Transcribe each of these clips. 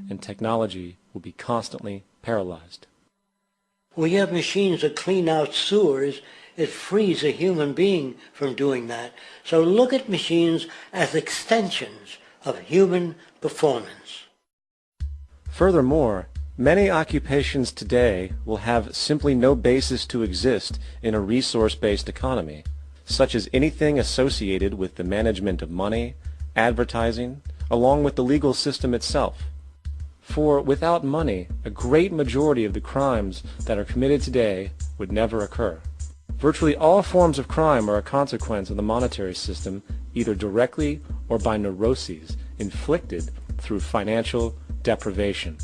and technology will be constantly paralyzed. We have machines that clean out sewers. It frees a human being from doing that. So look at machines as extensions of human performance. Furthermore, many occupations today will have simply no basis to exist in a resource-based economy, such as anything associated with the management of money, advertising, along with the legal system itself. For without money, a great majority of the crimes that are committed today would never occur. Virtually all forms of crime are a consequence of the monetary system, either directly or by neuroses inflicted through financial deprivation.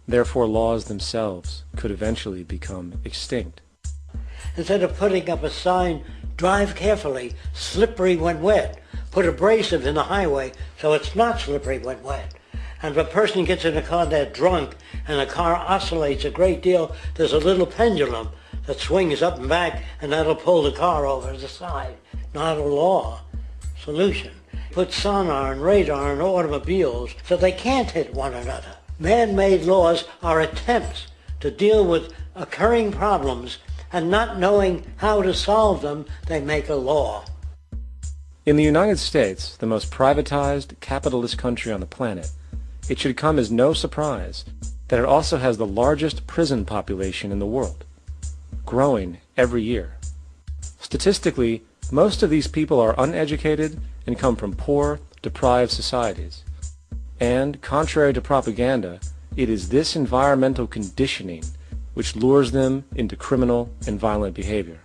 Therefore, laws themselves could eventually become extinct. Instead of putting up a sign, drive carefully, slippery when wet, put abrasive in the highway so it's not slippery when wet. And if a person gets in a car they're drunk and the car oscillates a great deal, there's a little pendulum that swings up and back and that'll pull the car over to the side. Not a law solution. Put sonar and radar in automobiles so they can't hit one another. Man-made laws are attempts to deal with occurring problems, and not knowing how to solve them, they make a law. In the United States, the most privatized, capitalist country on the planet, it should come as no surprise that it also has the largest prison population in the world, growing every year. Statistically, most of these people are uneducated and come from poor, deprived societies. And, contrary to propaganda, it is this environmental conditioning which lures them into criminal and violent behavior.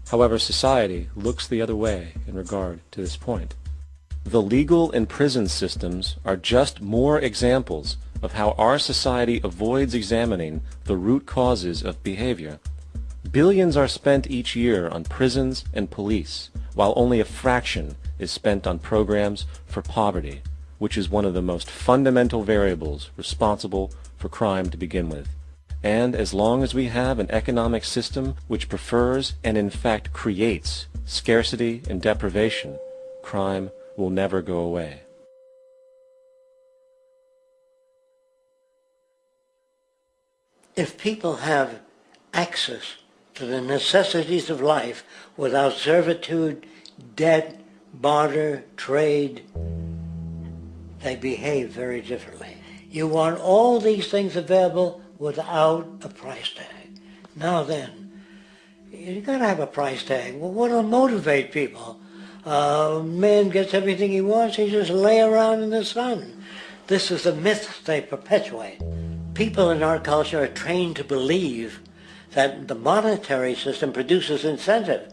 However, society looks the other way in regard to this point. The legal and prison systems are just more examples of how our society avoids examining the root causes of behavior. Billions are spent each year on prisons and police, while only a fraction is spent on programs for poverty, which is one of the most fundamental variables responsible for crime to begin with. And as long as we have an economic system which prefers and in fact creates scarcity and deprivation, crime will never go away. If people have access to the necessities of life without servitude, debt, barter, trade, they behave very differently. You want all these things available without a price tag. Now then, you gotta have a price tag. Well, what'll motivate people? Man gets everything he wants, he just lay around in the sun. This is the myth they perpetuate. People in our culture are trained to believe that the monetary system produces incentive.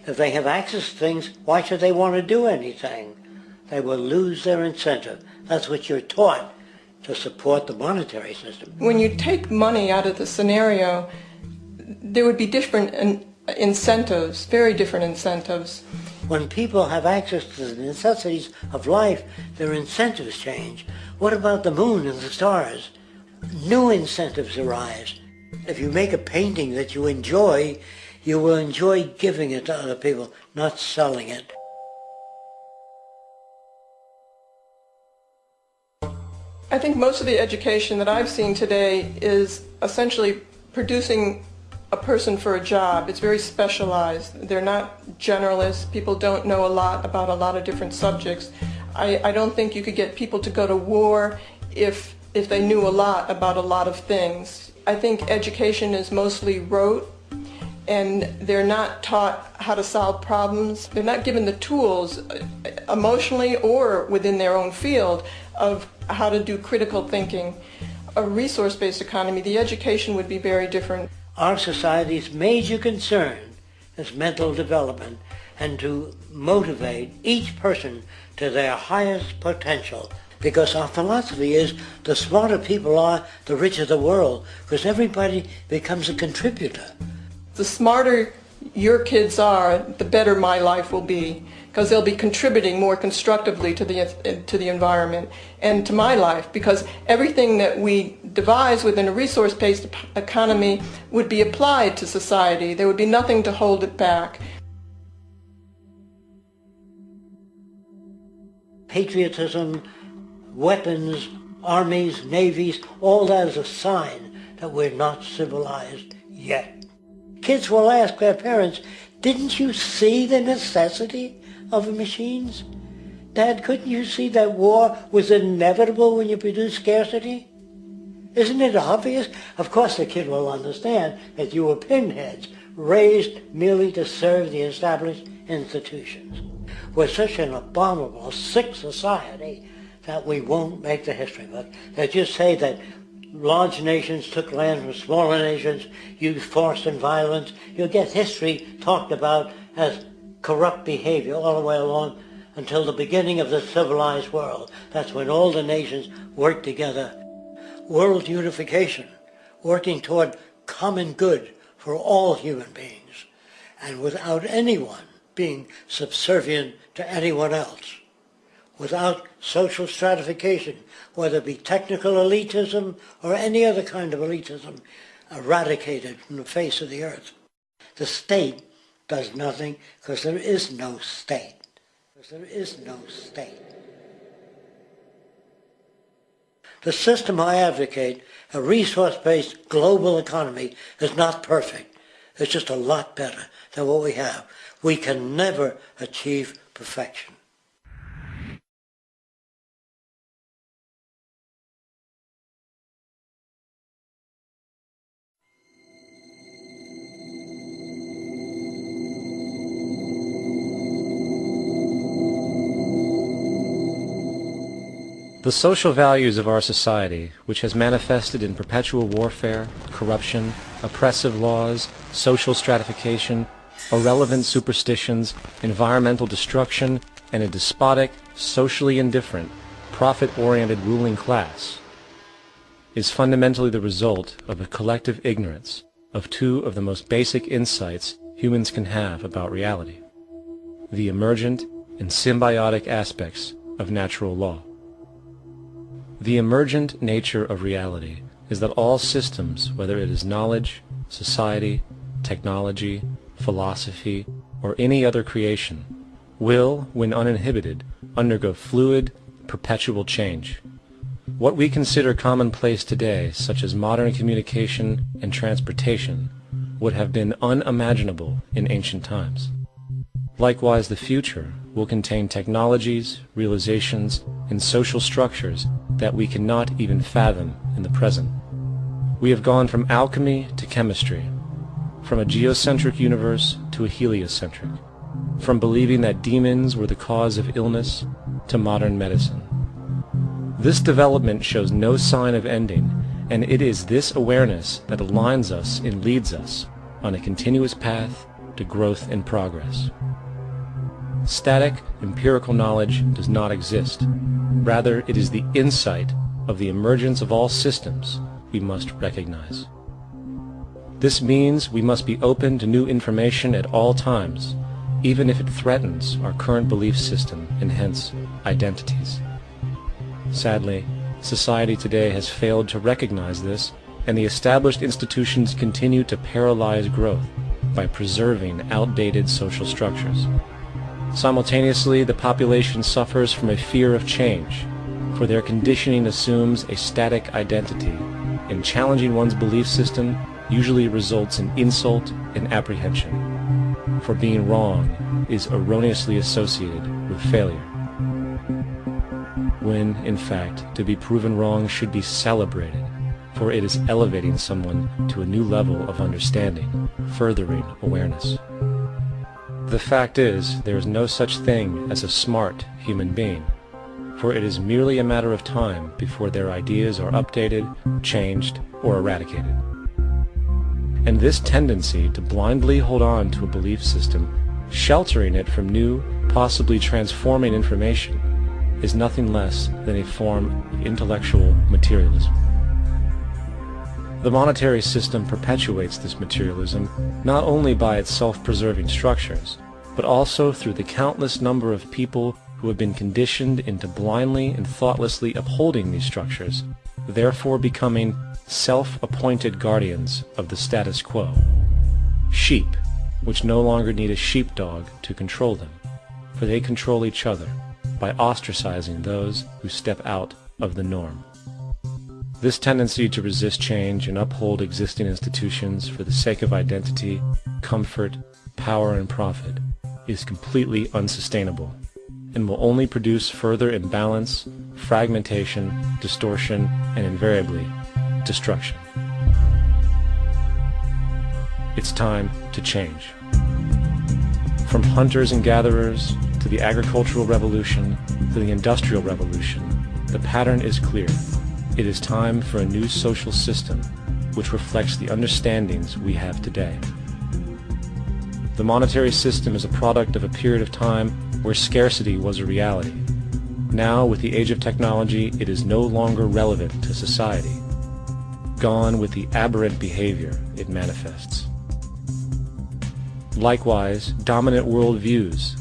If they have access to things, why should they want to do anything? They will lose their incentive. That's what you're taught to support the monetary system. When you take money out of the scenario, there would be different incentives, very different incentives. When people have access to the necessities of life, their incentives change. What about the moon and the stars? New incentives arise. If you make a painting that you enjoy, you will enjoy giving it to other people, not selling it. I think most of the education that I've seen today is essentially producing a person for a job. It's very specialized. They're not generalists. People don't know a lot about a lot of different subjects. I don't think you could get people to go to war if they knew a lot about a lot of things. I think education is mostly rote, and they're not taught how to solve problems. They're not given the tools, emotionally or within their own field, of how to do critical thinking. A resource-based economy, the education would be very different. Our society's major concern is mental development and to motivate each person to their highest potential. Because our philosophy is the smarter people are, the richer the world, because everybody becomes a contributor. The smarter your kids are, the better my life will be, because they'll be contributing more constructively to the environment and to my life, because everything that we devise within a resource-based economy would be applied to society. There would be nothing to hold it back. Patriotism, weapons, armies, navies, all that is a sign that we're not civilized yet. Kids will ask their parents, didn't you see the necessity of machines? Dad, couldn't you see that war was inevitable when you produce scarcity? Isn't it obvious? Of course the kid will understand that you were pinheads, raised merely to serve the established institutions. We're such an abominable, sick society that we won't make the history book. They just say that large nations took land from smaller nations, used force and violence. You'll get history talked about as corrupt behavior all the way along until the beginning of the civilized world. That's when all the nations worked together. World unification, working toward common good for all human beings, and without anyone being subservient to anyone else, without social stratification, whether it be technical elitism or any other kind of elitism, eradicated from the face of the earth. The state does nothing because there is no state. There is no state. The system I advocate, a resource-based global economy, is not perfect. It's just a lot better than what we have. We can never achieve perfection. The social values of our society, which has manifested in perpetual warfare, corruption, oppressive laws, social stratification, irrelevant superstitions, environmental destruction, and a despotic, socially indifferent, profit-oriented ruling class, is fundamentally the result of a collective ignorance of two of the most basic insights humans can have about reality: the emergent and symbiotic aspects of natural law. The emergent nature of reality is that all systems, whether it is knowledge, society, technology, philosophy, or any other creation, will, when uninhibited, undergo fluid, perpetual change. What we consider commonplace today, such as modern communication and transportation, would have been unimaginable in ancient times. Likewise, the future will contain technologies, realizations, and social structures that we cannot even fathom in the present. We have gone from alchemy to chemistry, from a geocentric universe to a heliocentric, from believing that demons were the cause of illness to modern medicine. This development shows no sign of ending, and it is this awareness that aligns us and leads us on a continuous path to growth and progress. Static, empirical knowledge does not exist. Rather, it is the insight of the emergence of all systems we must recognize. This means we must be open to new information at all times, even if it threatens our current belief system and hence identities. Sadly, society today has failed to recognize this, and the established institutions continue to paralyze growth by preserving outdated social structures. Simultaneously, the population suffers from a fear of change, for their conditioning assumes a static identity, and challenging one's belief system usually results in insult and apprehension, for being wrong is erroneously associated with failure, when, in fact, to be proven wrong should be celebrated, for it is elevating someone to a new level of understanding, furthering awareness. The fact is, there is no such thing as a smart human being, for it is merely a matter of time before their ideas are updated, changed, or eradicated. And this tendency to blindly hold on to a belief system, sheltering it from new, possibly transforming information, is nothing less than a form of intellectual materialism. The monetary system perpetuates this materialism not only by its self-preserving structures, but also through the countless number of people who have been conditioned into blindly and thoughtlessly upholding these structures, therefore becoming self-appointed guardians of the status quo. Sheep, which no longer need a sheepdog to control them, for they control each other by ostracizing those who step out of the norm. This tendency to resist change and uphold existing institutions for the sake of identity, comfort, power, and profit is completely unsustainable and will only produce further imbalance, fragmentation, distortion, and invariably, destruction. It's time to change. From hunters and gatherers to the agricultural revolution to the industrial revolution, the pattern is clear. It is time for a new social system which reflects the understandings we have today. The monetary system is a product of a period of time where scarcity was a reality. Now, with the age of technology, it is no longer relevant to society. Gone with the aberrant behavior it manifests. Likewise, dominant worldviews